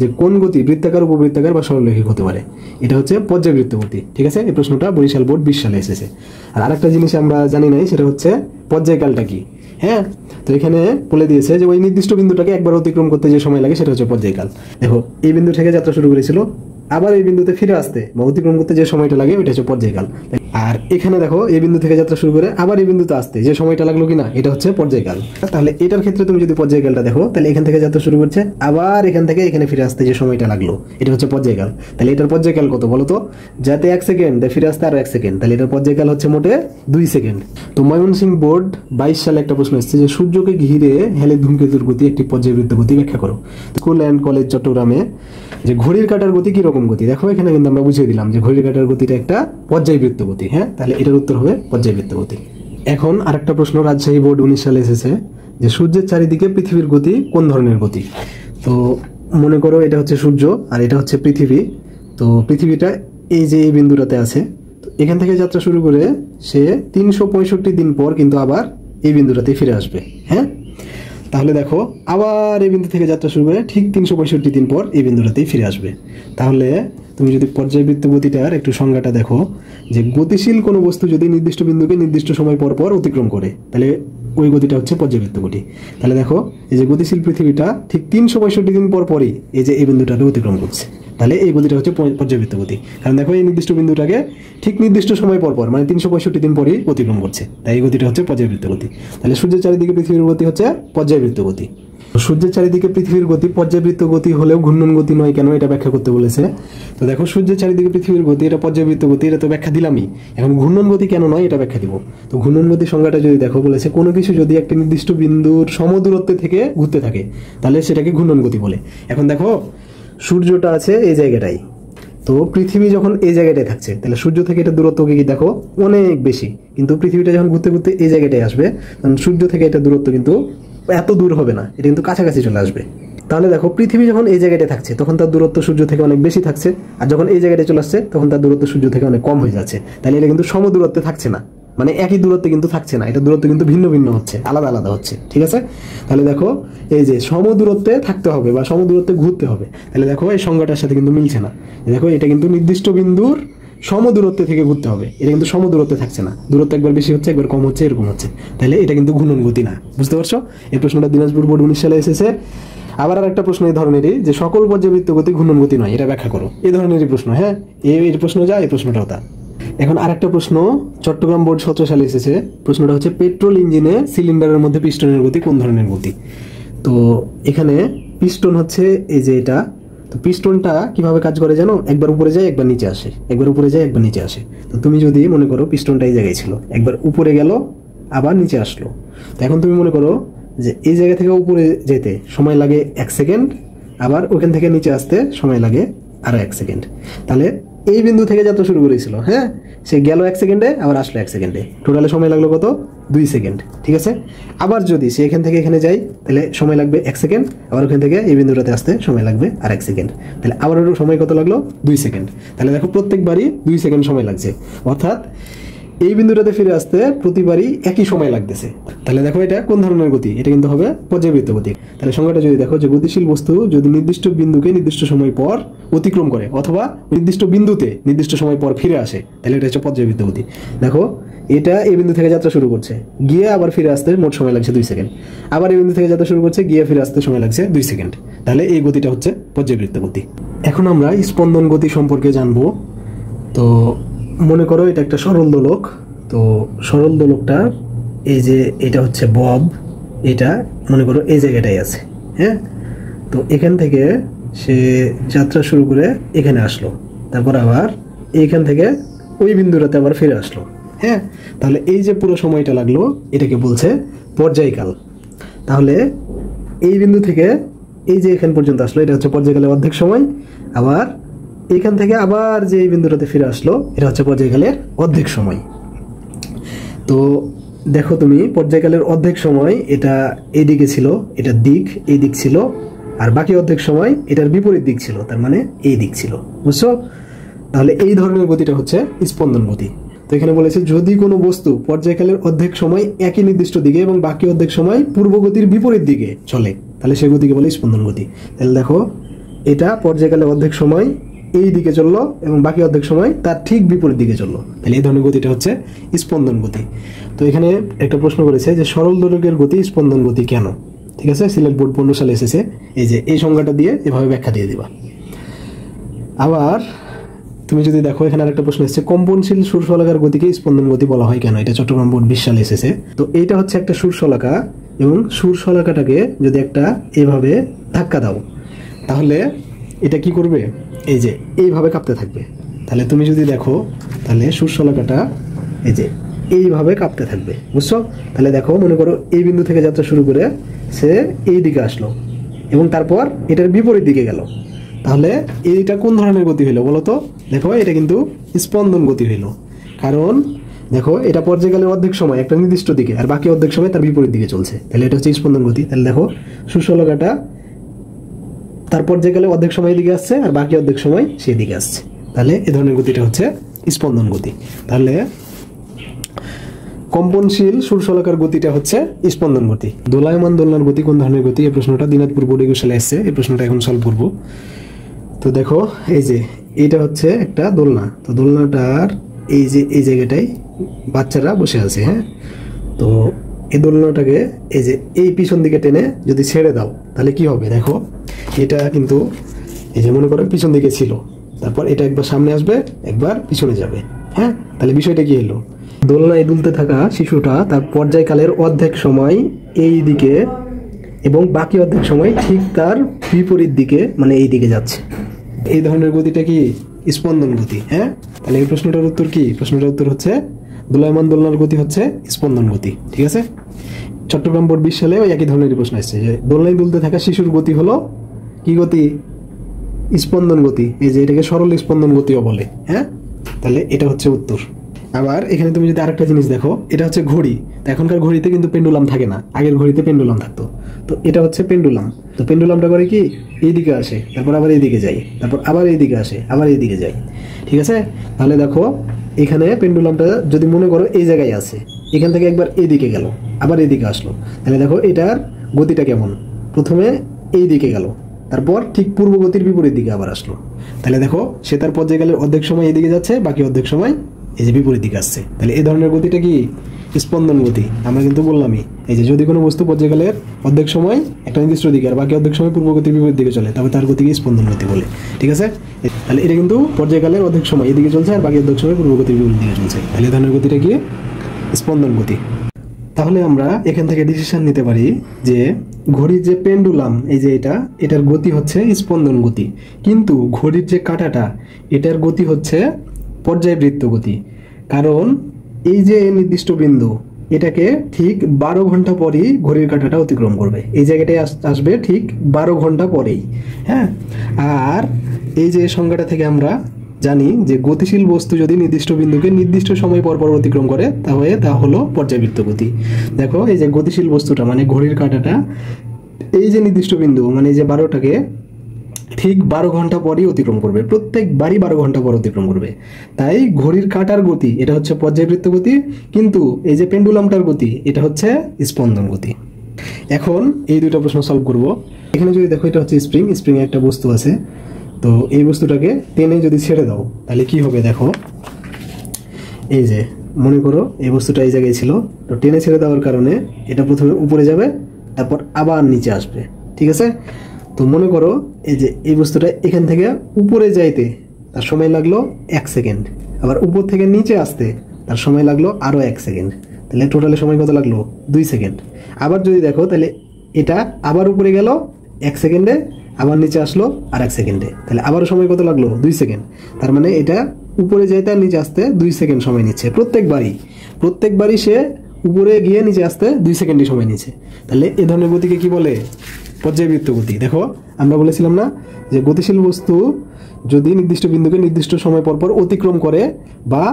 যে কোন গতি বৃত্তাকার, উপবৃত্তাকার বা সরল রৈখিক হতে পারে? এটা হচ্ছে পর্যায়বৃত্ত গতি। ঠিক আছে, এই প্রশ্নটা বরিশাল বোর্ড 20 সালে এসেছে। আর আরেকটা জিনিস আমরা জানি নাই, সেটা হচ্ছে পর্যায়কালটা কি। হ্যাঁ, তো এখানে বলে দিয়েছে যে ওই নির্দিষ্ট বিন্দুটাকে একবার অতিক্রম করতে যে সময় লাগে সেটা হচ্ছে পর্যায়কাল। দেখো এই বিন্দু থেকে যাত্রা শুরু করেছিল, আবার এই বিন্দুতে ফিরে আসতে বা অতিক্রম করতে যে সময়টা লাগে ওইটা হচ্ছে পর্যায়কাল। আর এখানে দেখো এই বিন্দু থেকে যাত্রা শুরু করে আবার এই বিন্দুতে আসতে যে সময়টা লাগলো কিনা, এটা হচ্ছে পর্যায়কাল। তাহলে এটার ক্ষেত্রে তুমি যদি পর্যায়কালটা দেখো, তাহলে এখান থেকে যাত্রা শুরু করছে, আবার এখান থেকে এখানে ফিরে আসতে যে সময়টা লাগলো, এটা হচ্ছে পর্যায়কাল। তাহলে এটার পর্যায়কাল কত বলো তো? যাতে 1 সেকেন্ড, ফিরে আসতে আরো 1 সেকেন্ড, তাহলে এটার পর্যায়কাল হচ্ছে মোটে 2 সেকেন্ড। তো ময়মনসিংহ বোর্ড 22 সালে একটা প্রশ্ন এসেছে যে সূর্যকে ঘিরে হ্যালির ধূমকেতুর গতি একটি পর্যায়বৃত্ত গতি ব্যাখ্যা করো। স্কুল অ্যান্ড কলেজ চট্টগ্রামে যে ঘড়ির কাঁটার গতি কি রকম গতি, দেখো এখানে কিন্তু আমরা বুঝিয়ে দিলাম যে ঘড়ির কাঁটার গতিটা একটা পর্যায়বৃত্ত গতি। হ্যাঁ, তাহলে এটার উত্তর হবে পর্যায়বৃত্ত গতি। এখন আরেকটা প্রশ্ন রাজশাহী বোর্ড 19 সালে এসেছে যে সূর্যের চারিদিকে পৃথিবীর গতি কোন ধরনের গতি? তো মনে করো এটা হচ্ছে সূর্য আর এটা হচ্ছে পৃথিবী। তো পৃথিবীটা এই যে এই বিন্দুটাতে আছে, তো এখান থেকে যাত্রা শুরু করে সে 365 দিন পর কিন্তু আবার এই বিন্দুটাতে ফিরে আসবে। হ্যাঁ, তাহলে দেখো আবার এই বিন্দু থেকে যাত্রা শুরু করে ঠিক 365 দিন পর এই বিন্দুটাতেই ফিরে আসবে। তাহলে তুমি যদি পর্যায়বৃত্ত গতিটার একটু সংজ্ঞাটা দেখো, যে গতিশীল কোনো বস্তু যদি নির্দিষ্ট বিন্দুকে নির্দিষ্ট সময় পর পর অতিক্রম করে তাহলে ওই গতিটা হচ্ছে পর্যায়বৃত্ত গতি। তাহলে দেখো এই যে গতিশীল পৃথিবীটা ঠিক 365 দিন পর পরই এই যে এই বিন্দুটাকে অতিক্রম করছে, তাহলে এই গতিটা হচ্ছে পর্যায়বৃত্ত গতি। কারণ দেখো এই নির্দিষ্ট বিন্দুটাকে ঠিক নির্দিষ্ট সময় পর পর মানে 365 দিন পরই অতিক্রম করছে, তাই এই গতিটা হচ্ছে পর্যায়বৃত্ত গতি। তাহলে সূর্যের চারিদিকে পৃথিবীর গতি হচ্ছে পর্যায়বৃত্ত গতি। সূর্যের চারিদিকে পৃথিবীর গতি পর্যায়বৃত্ত গতি হলেও ঘূর্ণন গতি নয় কেন, এটা ব্যাখ্যা করতে বলেছে। তো দেখো সূর্যের চারিদিকে পৃথিবীর গতি এটা পর্যায়বৃত্ত গতি, এটা তো ব্যাখ্যা দিলামই। এখন ঘূর্ণন গতি কেন নয় এটা ব্যাখ্যা দিব। তো ঘূর্ণন গতির সংজ্ঞাটা যদি দেখো, বলেছে কোনো কিছু যদি একটা নির্দিষ্ট বিন্দুর সমদূরত্বে থেকে ঘুরতে থাকে তাহলে সেটাকে ঘূর্ণন গতি বলে। এখন দেখো সূর্যটা আছে এই জায়গাটাই, তো পৃথিবী যখন এই জায়গাটায় থাকছে তাহলে সূর্য থেকে এটা দূরত্ব কি দেখো অনেক বেশি, কিন্তু পৃথিবীটা যখন ঘুরতে ঘুরতে এই জায়গাটায় আসবে তখন সূর্য থেকে এটা দূরত্ব কিন্তু এত দূর হবে না, এটা কিন্তু কাছাকাছি চলে আসবে। তাহলে দেখো পৃথিবী যখন এই জায়গাটায় থাকছে তখন তার দূরত্ব সূর্য থেকে অনেক বেশি থাকছে, আর যখন এই জায়গাটায় চলে আসছে তখন তার দূরত্ব সূর্য থেকে অনেক কম হয়ে যাচ্ছে। তাহলে এটা কিন্তু সমদূরত্বে থাকছে না, মানে একই দূরত্বে কিন্তু থাকছে না, এটা দূরত্ব কিন্তু ভিন্ন ভিন্ন হচ্ছে, আলাদা আলাদা হচ্ছে। ঠিক আছে, তাহলে দেখো এই যে সমদূরত্বে থাকতে হবে বা সমদূরত্বে ঘুরতে হবে, তাহলে দেখো এই সংজ্ঞাটার সাথে কিন্তু মিলছে না। দেখো এটা কিন্তু নির্দিষ্ট বিন্দুর সমদূরত্বে থেকে ঘুরতে হবে, এটা কিন্তু সমদূরত্বে থাকছে না, দূরত্ব একবার বেশি হচ্ছে একবার কম হচ্ছে এরকম হচ্ছে, তাহলে এটা কিন্তু ঘূর্ণন গতি না। বুঝতে পারছো? এই প্রশ্নটা দিনাজপুর বোর্ড 19 সালে এসেছে। আবার আর একটা প্রশ্ন এই ধরনেরই, যে সকল পর্যাবৃত্ত গতি ঘূর্ণন গতি নয়, এটা ব্যাখ্যা করো। এই ধরনেরই প্রশ্ন, হ্যাঁ এই প্রশ্ন যা, এই প্রশ্নটাও তা। এখন আরেকটা প্রশ্ন চট্টগ্রাম বোর্ড 17 সালে এসেছে। প্রশ্নটা হচ্ছে পেট্রোল ইঞ্জিনে সিলিন্ডারের মধ্যে পিস্টনের গতি কোন ধরনের গতি? তো এখানে পিস্টন হচ্ছে এই যে এটা, তো পিস্টনটা কিভাবে কাজ করে জানো? একবার উপরে যায় একবার নিচে আসে, একবার উপরে যায় একবার নিচে আসে। তো তুমি যদি মনে করো পিস্টনটা এই জায়গায় ছিল, একবার উপরে গেল আবার নিচে আসলো, তো এখন তুমি মনে করো যে এই জায়গা থেকে উপরে যেতে সময় লাগে 1 সেকেন্ড, আবার ওখান থেকে নিচে আসতে সময় লাগে আরো 1 সেকেন্ড। তাহলে এই বিন্দু থেকে যাত্রা শুরু করেছিল, হ্যাঁ সে গেল 1 সেকেন্ডে আবার আসলো 1 সেকেন্ডে, টোটালে সময় লাগলো কত? 2 সেকেন্ড। ঠিক আছে, আবার যদি সে এখান থেকে এখানে যাই তাহলে সময় লাগবে 1 সেকেন্ড, আবার ওখান থেকে এই বিন্দুটাতে আসতে সময় লাগবে আর 1 সেকেন্ড, তাহলে আবার সময় কত লাগলো? 2 সেকেন্ড। তাহলে দেখো প্রত্যেকবারই 2 সেকেন্ড সময় লাগছে, অর্থাৎ এই বিন্দুটাতে ফিরে আসতে প্রতিবারই একই সময় লাগতেছে। তাহলে দেখো এটা কোন ধরনের গতি? এটা কিন্তু হবে পর্যায়বৃত্ত গতি। তাহলে সংজ্ঞাটা যদি দেখো, যে গতিশীল বস্তু যদি নির্দিষ্ট বিন্দুকে নির্দিষ্ট সময় পর অতিক্রম করে অথবা নির্দিষ্ট বিন্দুতে নির্দিষ্ট সময় পর ফিরে আসে তাহলে এটা হচ্ছে পর্যায়বৃত্ত গতি। দেখো এটা এই বিন্দু থেকে যাত্রা শুরু করছে, গিয়ে আবার ফিরে আসতে মোট সময় লাগছে 2 সেকেন্ড, আবার এই বিন্দু থেকে যাত্রা শুরু করছে, গিয়ে ফিরে আসতে সময় লাগছে 2 সেকেন্ড, তাহলে এই গতিটা হচ্ছে পর্যায়বৃত্ত গতি। এখন আমরা স্পন্দন গতি সম্পর্কে জানবো। তো মনে করো এটা একটা সরল দোলক, তো সরল দোলকটা এই যে এটা হচ্ছে বব, এটা মনে করো এই জায়গাটাই আছে, হ্যাঁ তো এখান থেকে সে যাত্রা শুরু করে এখানে আসলো, তারপর আবার এইখান থেকে ওই বিন্দুটাতে আবার ফিরে আসলো, হ্যাঁ তাহলে এই যে পুরো সময়টা লাগলো এটাকে বলছে পর্যায়কাল। তাহলে এই বিন্দু থেকে এই যে এখান পর্যন্ত আসলো এটা হচ্ছে পর্যায়কালের অর্ধেক সময়, আবার এখান থেকে আবার যে এই বিন্দুটাতে ফিরে আসলো এটা হচ্ছে পর্যায়কালের অর্ধেক সময়। তো দেখো তুমি পর্যায়কালের অর্ধেক সময় এটা এইদিকে ছিল, এটার দিক এই দিক ছিল, আর বাকি অর্ধেক সময় এটার বিপরীত দিক ছিল, তার মানে এই দিক ছিল। বুঝছো? তাহলে এই ধরনের গতিটা হচ্ছে স্পন্দন গতি। তো এখানে বলেছে যদি কোনো বস্তু পর্যায়কালের অর্ধেক সময় একই নির্দিষ্ট দিকে এবং বাকি অর্ধেক সময় পূর্বগতির বিপরীত দিকে চলে তাহলে সেই গতিকে বলে স্পন্দন গতি। তাহলে দেখো এটা পর্যায়কালের অর্ধেক সময় এই দিকে চললো এবং বাকি অর্ধেক সময় তার ঠিক বিপরীত দিকে চললো, তাহলে এই ধরনের গতিটা হচ্ছে স্পন্দন গতি। তো এখানে একটা প্রশ্ন করেছে যে সরল দোলকের গতি স্পন্দন গতি কেন? ঠিক আছে, সিলেট বোর্ড 15 সালে এসেছে। এই যে এই সংজ্ঞাটা দিয়ে এভাবে ব্যাখ্যা দিয়ে দিবা। আবার তুমি যদি দেখো এখানে আরেকটা প্রশ্ন এসেছে কম্পনশীল সুরশলাকার গতিকে স্পন্দন গতি বলা হয় কেন? এটা চট্টগ্রাম বোর্ড 20 সালে এসেছে। তো এইটা হচ্ছে একটা সুরশলাকা, এবং সুরশলাকাটাকে যদি একটা এভাবে ধাক্কা দাও তাহলে এটা কি করবে? এই যে এইভাবে কাঁপতে থাকবে। তাহলে তুমি যদি দেখো তাহলে সুরশলাকাটা এই যে এইভাবে কাঁপতে থাকবে। বুঝছো? তাহলে দেখো মনে করো এই বিন্দু থেকে যাত্রা শুরু করে সে এই দিকে আসলো এবং তারপর এটার বিপরীত দিকে গেল, তাহলে এইটা কোন ধরনের গতি হইলো বলো তো? দেখো এটা কিন্তু স্পন্দন গতি হইলো, কারণ দেখো এটা পর্যায়কালের অর্ধেক সময় একটা নির্দিষ্ট দিকে আর বাকি অর্ধেক সময় তার বিপরীত দিকে চলছে, তাহলে এটা হচ্ছে স্পন্দন গতি। তাহলে দেখো সুরশলাকাটা তার পর্যায়কালে অর্ধেক সময় দিকে আসছে আর বাকি অর্ধেক সময় সেই দিকে আসছে, তাহলে এই ধরনের গতিটা হচ্ছে স্পন্দন গতি। তাহলে কম্পনশীল সুরশলাকার গতিটা হচ্ছে স্পন্দন গতি। দোলায়মান দোলনার গতি কোন ধরনের গতি? এই প্রশ্নটা দিনাজপুর বোর্ডে সালে এসছে। এই প্রশ্নটা এখন সলভ করবো। তো দেখো এই যে এটা হচ্ছে একটা দোলনা, তো দোলনাটার এই যে এই জায়গাটায় বাচ্চারা বসে আছে। হ্যাঁ, তো এই দোলনাটাকে এই যে এই পিছন দিকে টেনে যদি ছেড়ে দাও তাহলে কি হবে? দেখো এটা কিন্তু এই যে মনে করো পিছন দিকে ছিল, তারপর এটা একবার সামনে আসবে, একবার পিছনে যাবে। হ্যাঁ, তাহলে বিষয়টা কি হলো? দোলনায় দুলতে থাকা শিশুটা তার পর্যায়কালের অর্ধেক সময় এই দিকে এবং বাকি অর্ধেক সময় ঠিক তার বিপরীত দিকে, মানে এই দিকে যাচ্ছে। এই ধরনের গতিটা কি? স্পন্দন গতি। হ্যাঁ, তাহলে এই প্রশ্নটার উত্তর কি? প্রশ্নটার উত্তর হচ্ছে দোলায়মান দোলনার গতি হচ্ছে স্পন্দন গতি। ঠিক আছে। চট্টগ্রাম বোর্ড 20 সালে ওই একই ধরনের প্রশ্ন আসছে যে দোলনায় দুলতে থাকা শিশুর গতি হলো কি গতি? স্পন্দন গতি। এই যে এটাকে সরল স্পন্দন গতিও বলে। হ্যাঁ, তাহলে এটা হচ্ছে উত্তর। আবার এখানে তুমি যদি আরেকটা জিনিস দেখো, এটা হচ্ছে ঘড়ি। এখনকার ঘড়িতে কিন্তু পেন্ডুলাম থাকে না, আগের ঘড়িতে পেন্ডুলাম থাকতো। তো এটা হচ্ছে পেন্ডুলাম। তো পেন্ডুলামটা করে কি? এইদিকে আসে, তারপর আবার এইদিকে যায়, তারপর আবার এইদিকে আসে, আবার এইদিকে যায়। ঠিক আছে। তাহলে দেখো এখানে পেন্ডুলামটা যদি মনে করো এই জায়গায় আছে, এখান থেকে একবার এইদিকে গেল, আবার এইদিকে আসলো, তাহলে দেখো এটার গতিটা কেমন? প্রথমে এই দিকে গেল, তারপর ঠিক পূর্ব গতির বিপরীত দিকে আবার আসলো। তাহলে দেখো সে তার পর্যায়কালের অর্ধেক সময় এদিকে যাচ্ছে, বাকি অর্ধেক সময় এই যে বিপরীত দিকে আসছে। তাহলে এই ধরনের গতিটা কি? স্পন্দন গতি। আমরা কিন্তু বললামই এই যে যদি কোনো বস্তু পর্যায়কালের অর্ধেক সময় একটা নির্দিষ্ট দিকে আর বাকি অর্ধেক সময় পূর্ব গতির বিপরীত দিকে চলে, তবে তার গতিকে স্পন্দন গতি বলে। ঠিক আছে। তাহলে এটা কিন্তু পর্যায়কালের অর্ধেক সময় এদিকে চলছে আর বাকি অর্ধেক সময় পূর্ব গতির বিপরীত দিকে চলছে। তাহলে এই ধরনের গতিটা কি? স্পন্দন গতি। তাহলে আমরা এখান থেকে ডিসিশন নিতে পারি যে ঘড়ির যে পেন্ডুলাম এই যে এটার গতি হচ্ছে স্পন্দন গতি, কিন্তু ঘড়ির যে কাঁটাটা এটার গতি হচ্ছে পর্যায়বৃত্ত গতি। কারণ এই যে নির্দিষ্ট বিন্দু এটাকে ঠিক 12 ঘন্টা পরেই ঘড়ির কাঁটাটা অতিক্রম করবে, এই জায়গাটায় আসবে ঠিক 12 ঘন্টা পরেই। হ্যাঁ, আর এই যে সংজ্ঞাটা থেকে আমরা জানি যে গতিশীল বস্তু যদি নির্দিষ্ট বিন্দুকে নির্দিষ্ট সময় পর পর অতিক্রম করে তাহলে তা হলো পর্যায়বৃত্ত গতি। দেখো এই যে গতিশীল বস্তুটা মানে ঘড়ির কাঁটাটা এই যে নির্দিষ্ট বিন্দু মানে এই যে 12টাকে ঠিক 12 ঘন্টা পরই অতিক্রম করবে, প্রত্যেকবারই 12 ঘন্টা পর অতিক্রম করবে। তাই ঘড়ির কাঁটার গতি এটা হচ্ছে পর্যায়বৃত্ত গতি, কিন্তু এই যে পেন্ডুলামটার গতি এটা হচ্ছে স্পন্দন গতি। এখন এই দুটো প্রশ্ন সলভ করব। এখানে যদি দেখো এটা হচ্ছে স্প্রিং, স্প্রিংয়ে একটা বস্তু আছে, তো এই বস্তুটাকে টেনে যদি ছেড়ে দাও তাহলে কি হবে? দেখো এই যে মনে করো এই বস্তুটা এই জায়গায় ছিল, তো টেনে ছেড়ে দেওয়ার কারণে এটা প্রথমে উপরে যাবে, তারপর আবার নিচে আসবে। ঠিক আছে। তো মনে করো এই যে এই বস্তুটা এখান থেকে উপরে যাইতে তার সময় লাগলো 1 সেকেন্ড, আবার উপর থেকে নিচে আসতে তার সময় লাগলো আরও 1 সেকেন্ড, তাহলে টোটালে সময় কত লাগলো? 2 সেকেন্ড। আবার যদি দেখো তাহলে এটা আবার উপরে গেল 1 সেকেন্ডে, আবার নিচে আসলো আর 1 সেকেন্ডে, তাহলে আবারও সময় কত লাগলো? 2 সেকেন্ড। তার মানে এটা উপরে যাইতে আর নিচে আসতে 2 সেকেন্ড সময় নিচ্ছে প্রত্যেকবারই সে উপরে গিয়ে নিচে আসতে 2 সেকেন্ডই সময় নিচ্ছে। তাহলে এই ধরনের গতিকে কি বলে? পর্যায়বৃত্ত গতি। দেখো আমরা বলেছিলাম না যে গতিশীল বস্তু যদি নির্দিষ্ট বিন্দুকে নির্দিষ্ট সময় পর পর অতিক্রম করে বা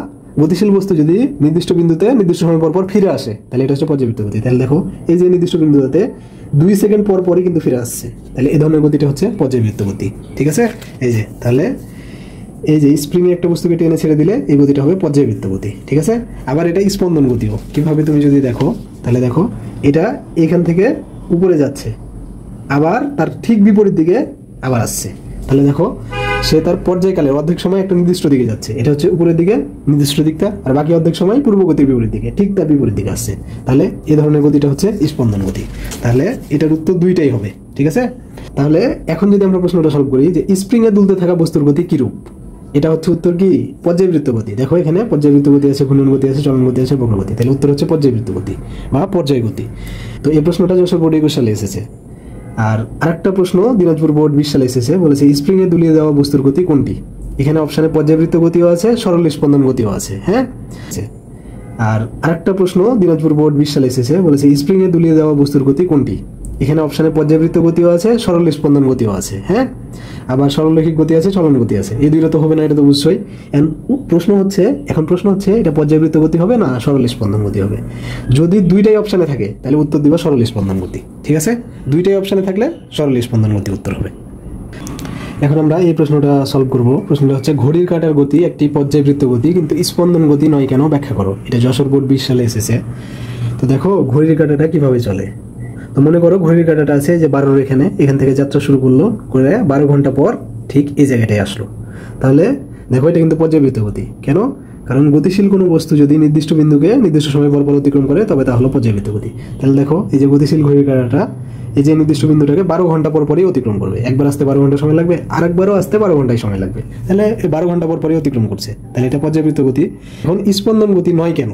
গতিশীল বস্তু যদি নির্দিষ্ট বিন্দুতে নির্দিষ্ট সময় পর পর ফিরে আসে তাহলে এটা হচ্ছে পর্যায়বৃত্ত গতি। তাহলে দেখো এই যে নির্দিষ্ট বিন্দুতে 2 সেকেন্ড পর পরই কিন্তু ফিরে আসছে, তাহলে এই ধরনের গতিটা হচ্ছে পর্যায়বৃত্ত গতি। ঠিক আছে। এই যে তাহলে এই যে স্প্রিংয়ে একটা বস্তুকে টেনে ছেড়ে দিলে এই গতিটা হবে পর্যায়বৃত্ত গতি। ঠিক আছে। আবার এটা স্পন্দন গতিও। কিভাবে তুমি যদি দেখো তাহলে দেখো এটা এখান থেকে উপরে যাচ্ছে, আবার তার ঠিক বিপরীত দিকে আবার আসছে, তাহলে দেখো সে তার পর্যায়কালের অর্ধেক সময় একটা নির্দিষ্ট দিকে যাচ্ছে, এটা হচ্ছে উপরের দিকে নির্দিষ্ট দিকটা, আর বাকি অর্ধেক সময় পূর্ব গতির বিপরীত দিকে ঠিক তার বিপরীত দিকে আসছে। তাহলে এই ধরনের গতিটা হচ্ছে স্পন্দন গতি। তাহলে এটার উত্তর দুইটাই হবে। ঠিক আছে। তাহলে এখন যদি আমরা প্রশ্নটা সলভ করি যে স্প্রিংয়ে দুলতে থাকা বস্তুর গতি কিরূপ, এটা হচ্ছে উত্তর কি? পর্যায়বৃত্ত গতি। দেখো এখানে পর্যায়বৃত্ত গতি আছে, ঘূর্ণন গতি আছে, চলন গতি আছে, বক্র গতি, তাহলে উত্তর হচ্ছে পর্যায়বৃত্ত গতি বা পর্যায় গতি। তো এই প্রশ্নটা যশোর বোর্ড 21 সালে এসেছে। আর আরেকটা প্রশ্ন দিনাজপুর বোর্ড 20 সালে এসেছে, বলেছে স্প্রিংয়ে দুলিয়ে দেওয়া বস্তুর গতি কোনটি? এখানে অপশনে পর্যায়বৃত্ত গতিও আছে, সরল স্পন্দন গতিও আছে। হ্যাঁ। আর আরেকটা প্রশ্ন দিনাজপুর বোর্ড 20 সালে এসেছে, বলেছে স্প্রিংয়ে দুলিয়ে দেওয়া বস্তুর গতি কোনটি? এখানে অপশনে পর্যায়বৃত্ত গতিও আছে, সরল স্পন্দন গতিও আছে। হ্যাঁ। আবার সরলরৈখিক গতি আছে, চলন গতি আছে। এই দুইটা তো হবে না, এটা তো অবশ্যই। প্রশ্ন হচ্ছে এটা পর্যায়বৃত্ত গতি হবে না সরল স্পন্দন গতি হবে? যদি দুইটাই অপশনে থাকে তাহলে উত্তর দিবা সরল স্পন্দন গতি। ঠিক আছে। দুইটাই অপশনে থাকলে সরল স্পন্দন গতি উত্তর হবে। এখন আমরা এই প্রশ্নটা সলভ করব। প্রশ্নটা হচ্ছে ঘড়ির কাঁটার গতি একটি পর্যায়বৃত্ত গতি কিন্তু স্পন্দন গতি নয় কেন, ব্যাখ্যা করো। এটা যশোর বোর্ড 20 সালে এসেছে। তো দেখো ঘড়ির কাঁটাটা কিভাবে চলে। তো মনে করো ঘড়ির কাঁটাটা আছে যে 12 এখান থেকে যাত্রা শুরু করলো, করে 12 ঘন্টা পর ঠিক এই জায়গাটায় আসলো। তাহলে দেখো এটা কিন্তু পর্যায়বৃত্ত গতি। কেন? কারণ গতিশীল কোনো বস্তু যদি নির্দিষ্ট বিন্দুকে নির্দিষ্ট সময় পর অতিক্রম করে তবে তা হলো পর্যায়বৃত্ত গতি। তাহলে দেখো এই যে গতিশীল ঘড়ির কাঁটাটা এই যে নির্দিষ্ট বিন্দুটাকে 12 ঘন্টা পর পরই অতিক্রম করবে। একবার আসতে 12 ঘন্টা সময় লাগবে, আরেকবারও আসতে 12 ঘন্টায় সময় লাগবে। তাহলে 12 ঘন্টা পর পরই অতিক্রম করছে, তাহলে এটা পর্যায়বৃত্ত গতি। এখন স্পন্দন গতি নয় কেন?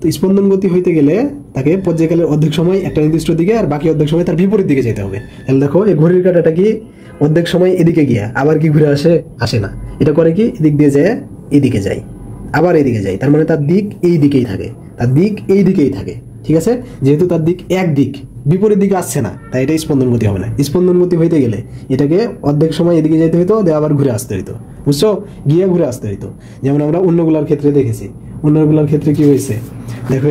তো স্পন্দন গতি হইতে গেলে তাকে পর্যায়কালের অর্ধেক সময় একটা নির্দিষ্ট দিকে আর বাকি অর্ধেক সময় তার বিপরীত দিকে যেতে হবে। তাহলে দেখো এই ঘড়ির কাঁটাটা কি অর্ধেক সময় এদিকে গিয়া আবার কি ঘুরে আসে না, এটা করে কি এদিক দিয়ে যায় এদিকে যায়, আবার এদিকে যায়, তার মানে তার দিক এই দিকেই থাকে, তার দিক এই দিকেই থাকে। ঠিক আছে, যেহেতু তার দিক এক দিক, বিপরীত দিকে আসছে না, তাই এটা স্পন্দন গতি হবে না। স্পন্দন গতি হইতে গেলে এটাকে অর্ধেক সময় এদিকে যেতে হইতো, দিয়ে আবার ঘুরে আসতে হইতো, বুঝছো, গিয়ে ঘুরে আসতে হইতো। যেমন আমরা অন্যগুলার ক্ষেত্রে দেখেছি। অন্যগুলার ক্ষেত্রে কি হয়েছে দেখো,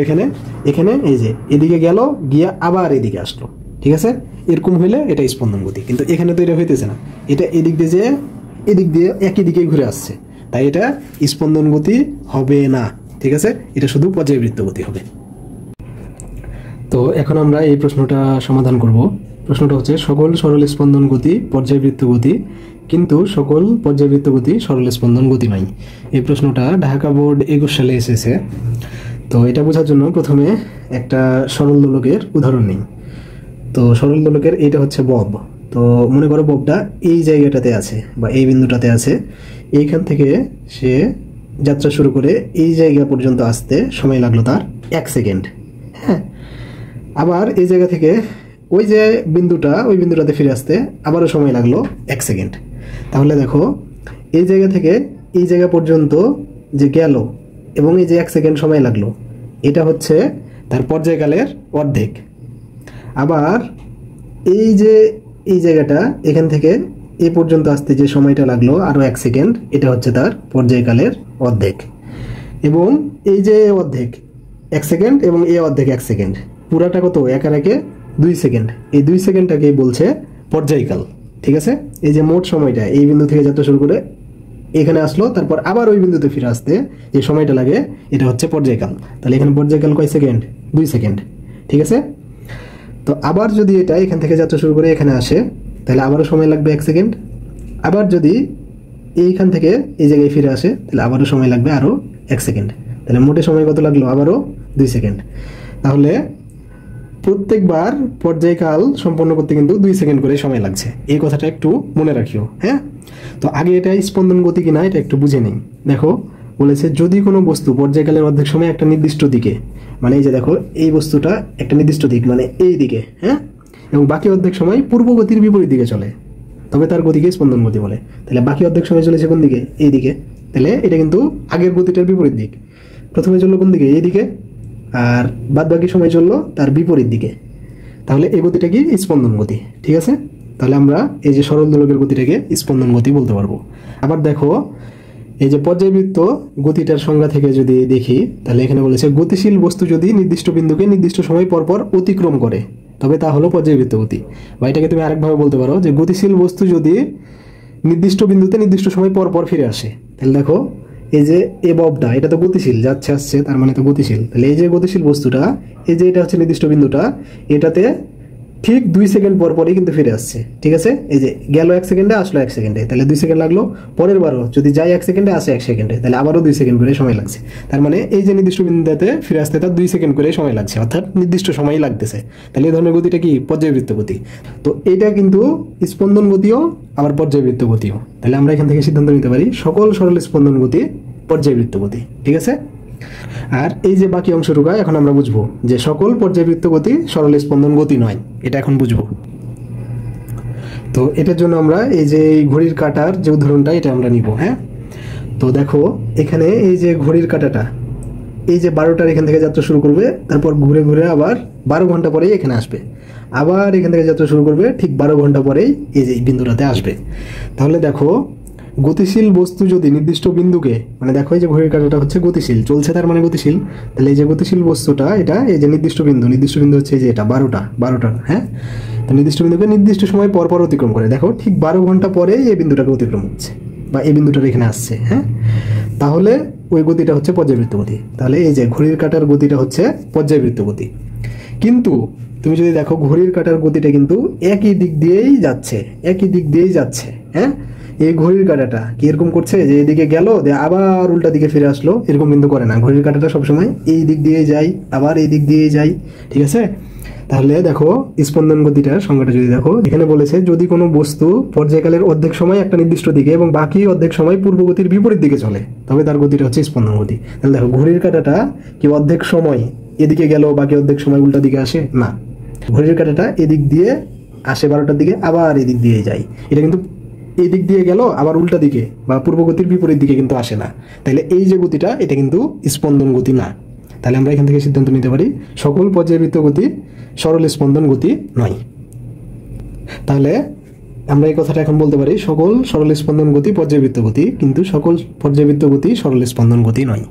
এখানে এই যে এদিকে গেল, গিয়া আবার এদিকে আসলো। ঠিক আছে, এরকম হইলে এটা স্পন্দন গতি। কিন্তু এখানে তো এটা হইতেছে না, এটা এদিক দিয়ে যে এদিক দিয়ে একই দিকে ঘুরে আসছে, তাই এটা স্পন্দন গতি হবে না। ঠিক আছে, এটা শুধু পর্যায়বৃত্ত গতি হবে। তো এখন আমরা এই প্রশ্নটা সমাধান করব। প্রশ্নটা হচ্ছে সকল সরল স্পন্দন গতি পর্যায়বৃত্ত গতি কিন্তু সকল পর্যায়বৃত্ত গতি সরল স্পন্দন গতি নয়। এই প্রশ্নটা ঢাকা বোর্ড 21 সালে এসেছে। তো এটা বোঝার জন্য প্রথমে একটা সরল দোলকের উদাহরণ নিই। তো সরল দোলকের এইটা হচ্ছে বব। তো মনে করো ববটা এই জায়গাটাতে আছে বা এই বিন্দুটাতে আছে, এইখান থেকে সে যাত্রা শুরু করে এই জায়গা পর্যন্ত আসতে সময় লাগলো তার 1 সেকেন্ড। হ্যাঁ, আবার এই জায়গা থেকে ওই যে বিন্দুটা, ওই বিন্দুটাতে ফিরে আসতে আবারও সময় লাগলো 1 সেকেন্ড। তাহলে দেখো এই জায়গা থেকে এই জায়গা পর্যন্ত যে গেল এবং এই যে 1 সেকেন্ড সময় লাগলো, এটা হচ্ছে তার পর্যায়কালের অর্ধেক। আবার এই যে এই জায়গাটা এখান থেকে এই পর্যন্ত আসতে যে সময়টা লাগলো আরও 1 সেকেন্ড, এটা হচ্ছে তার পর্যায়কালের অর্ধেক। এবং এই যে অর্ধেক 1 সেকেন্ড এবং এই অর্ধেক 1 সেকেন্ড, পুরাটা কত? 1 আর 1 2 সেকেন্ড। এই 2 সেকেন্ডটাকেই বলছে পর্যায়কাল। ঠিক আছে, এই যে মোট সময়টা এই বিন্দু থেকে যাত্রা শুরু করে এখানে আসলো, তারপর আবার ওই বিন্দুতে ফিরে আসতে যে সময়টা লাগে, এটা হচ্ছে পর্যায়কাল। তাহলে এখানে পর্যায়কাল কয় সেকেন্ড? 2 সেকেন্ড। ঠিক আছে, তো আবার যদি এটা এখান থেকে যাত্রা শুরু করে এখানে আসে, তাহলে আবারও সময় লাগবে 1 সেকেন্ড। আবার যদি এইখান থেকে এই জায়গায় ফিরে আসে, তাহলে আবারও সময় লাগবে আরও 1 সেকেন্ড। তাহলে মোটে সময় কত লাগলো? আবারও 2 সেকেন্ড। তাহলে প্রত্যেকবার পর্যায়কাল সম্পন্ন করতে কিন্তু 2 সেকেন্ড করে সময় লাগছে, এই কথাটা একটু মনে রাখিও। হ্যাঁ, তো আগে এটা স্পন্দন গতি কিনা এটা একটু বুঝে নিই। দেখো বলেছে যদি কোনো বস্তু পর্যায়কালের অর্ধেক সময় একটা নির্দিষ্ট দিকে, মানে এই যে দেখো এই বস্তুটা একটা নির্দিষ্ট দিক মানে এই দিকে, হ্যাঁ, এবং বাকি অর্ধেক সময় পূর্ব গতির বিপরীত দিকে চলে, তবে তার গতিকে স্পন্দন গতি বলে। তাহলে বাকি অর্ধেক সময় চলেছে কোন দিকে? এই দিকে। তাহলে এটা কিন্তু আগের গতিটার বিপরীত দিক। প্রথমে চললো কোন দিকে? এই দিকে, আর বাদ বাকি সময় চললো তার বিপরীত দিকে। তাহলে এই গতিটা কি? স্পন্দন গতি। ঠিক আছে, তাহলে আমরা এই যে সরল দোলকের গতিটাকে স্পন্দন গতি বলতে পারবো। আবার দেখো এই যে পর্যায়বৃত্ত গতিটার সংজ্ঞা থেকে যদি দেখি, তাহলে এখানে বলেছে গতিশীল বস্তু যদি নির্দিষ্ট বিন্দুকে নির্দিষ্ট সময় পরপর অতিক্রম করে তবে তা হলো পর্যায়বৃত্ত গতি। বা এটাকে তুমি আরেকভাবে বলতে পারো যে গতিশীল বস্তু যদি নির্দিষ্ট বিন্দুতে নির্দিষ্ট সময় পরপর ফিরে আসে। তাহলে দেখো এই যে এ ববটা, এটা তো গতিশীল, যাচ্ছে আসছে, তার মানে তো গতিশীল। তাহলে এই যে গতিশীল বস্তুটা, এই যে এটা হচ্ছে নির্দিষ্ট বিন্দুটা, এটাতে ঠিক 2 সেকেন্ড পর পরই কিন্তু ফিরে আসছে। ঠিক আছে, এই যে গেল 1 সেকেন্ডে, আসলো 1 সেকেন্ডে, তাহলে 2 সেকেন্ড লাগলো। পরের বারও যদি যায় 1 সেকেন্ডে, আসে 1 সেকেন্ডে, তাহলে আবারও 2 সেকেন্ড করে সময় লাগছে। তার মানে এই যে নির্দিষ্ট বিন্দুতে ফিরে আসতে তার 2 সেকেন্ড করে সময় লাগছে, অর্থাৎ নির্দিষ্ট সময়ই লাগতেছে। তাহলে এই ধরনের গতিটা কি? পর্যায়বৃত্ত গতি। তো এটা কিন্তু স্পন্দন গতিও আবার পর্যায়বৃত্ত গতিও। তাহলে আমরা এখান থেকে সিদ্ধান্ত নিতে পারি সকল সরল স্পন্দন গতি পর্যায়বৃত্ত গতি। ঠিক আছে, আর এই যে বাকি অংশটুকু এখন আমরা বুঝবো যে সকল পর্যায়বৃত্ত গতি সরল স্পন্দন গতি নয়, এটা এখন বুঝবো। তো এটার জন্য আমরা এই যে ঘড়ির কাঁটার যে উদাহরণটা, এটা আমরা নিব। হ্যাঁ, তো দেখো এখানে এই যে ঘড়ির কাঁটাটা এই যে 12টার এখান থেকে যাত্রা শুরু করবে, তারপর ঘুরে ঘুরে আবার 12 ঘন্টা পরেই এখানে আসবে, আবার এখান থেকে যাত্রা শুরু করবে, ঠিক 12 ঘন্টা পরেই এই যে বিন্দুটাতে আসবে। তাহলে দেখো গতিশীল বস্তু যদি নির্দিষ্ট বিন্দুকে, মানে দেখো এই যে ঘড়ির কাঁটাটা হচ্ছে গতিশীল, চলছে তার মানে গতিশীল, তাহলে এই যে গতিশীল বস্তুটা এটা এই যে নির্দিষ্ট বিন্দু হচ্ছে এই যে এটা 12টা, হ্যাঁ। তো নির্দিষ্ট বিন্দুকে নির্দিষ্ট সময় পর পর অতিক্রম করে, দেখো ঠিক 12 ঘন্টা পরে এই বিন্দুটাকে অতিক্রম হচ্ছে বা এই বিন্দুটার এখানে আসছে, হ্যাঁ। তাহলে ওই গতিটা হচ্ছে পর্যায়বৃত্ত গতি। তাহলে এই যে ঘড়ির কাঁটার গতিটা হচ্ছে পর্যায়বৃত্ত গতি। কিন্তু তুমি যদি দেখো ঘড়ির কাঁটার গতিটা কিন্তু একই দিক দিয়েই যাচ্ছে, হ্যাঁ। এই ঘড়ির কাঁটাটা কি এরকম করছে যে এদিকে গেল আবার উল্টা দিকে ফিরে আসলো, এরকম কিন্তু করে না। ঘড়ির কাঁটাটা সবসময় এই দিক দিয়ে যায়, আবার এই দিক দিয়ে যায়, ঠিক আছে। তাহলে দেখো স্পন্দন গতিটার সংজ্ঞাটা যদি দেখো, এখানে বলেছে যদি কোনো বস্তু পর্যায়কালের অর্ধেক সময় একটা নির্দিষ্ট দিকে এবং বাকি অর্ধেক সময় পূর্ব গতির বিপরীত দিকে চলে, তবে তার গতিটা হচ্ছে স্পন্দন গতি। তাহলে দেখো ঘড়ির কাঁটাটা কি অর্ধেক সময় এদিকে গেল, বাকি অর্ধেক সময় উল্টা দিকে আসে না। ঘড়ির কাঁটাটা এদিক দিয়ে আসে 12টার দিকে, আবার এদিক দিয়ে যায়। এটা কিন্তু এই দিক দিয়ে গেল আবার উল্টা দিকে বা পূর্ব গতির বিপরীত দিকে কিন্তু আসে না। তাহলে এই যে গতিটা এটা কিন্তু স্পন্দন গতি না। তাহলে আমরা এখান থেকে সিদ্ধান্ত নিতে পারি সকল পর্যায়বৃত্ত গতি সরল স্পন্দন গতি নয়। তাহলে আমরা এই কথাটা এখন বলতে পারি সকল সরল স্পন্দন গতি পর্যায়বৃত্ত গতি, কিন্তু সকল পর্যায়বৃত্ত গতি সরল স্পন্দন গতি নয়।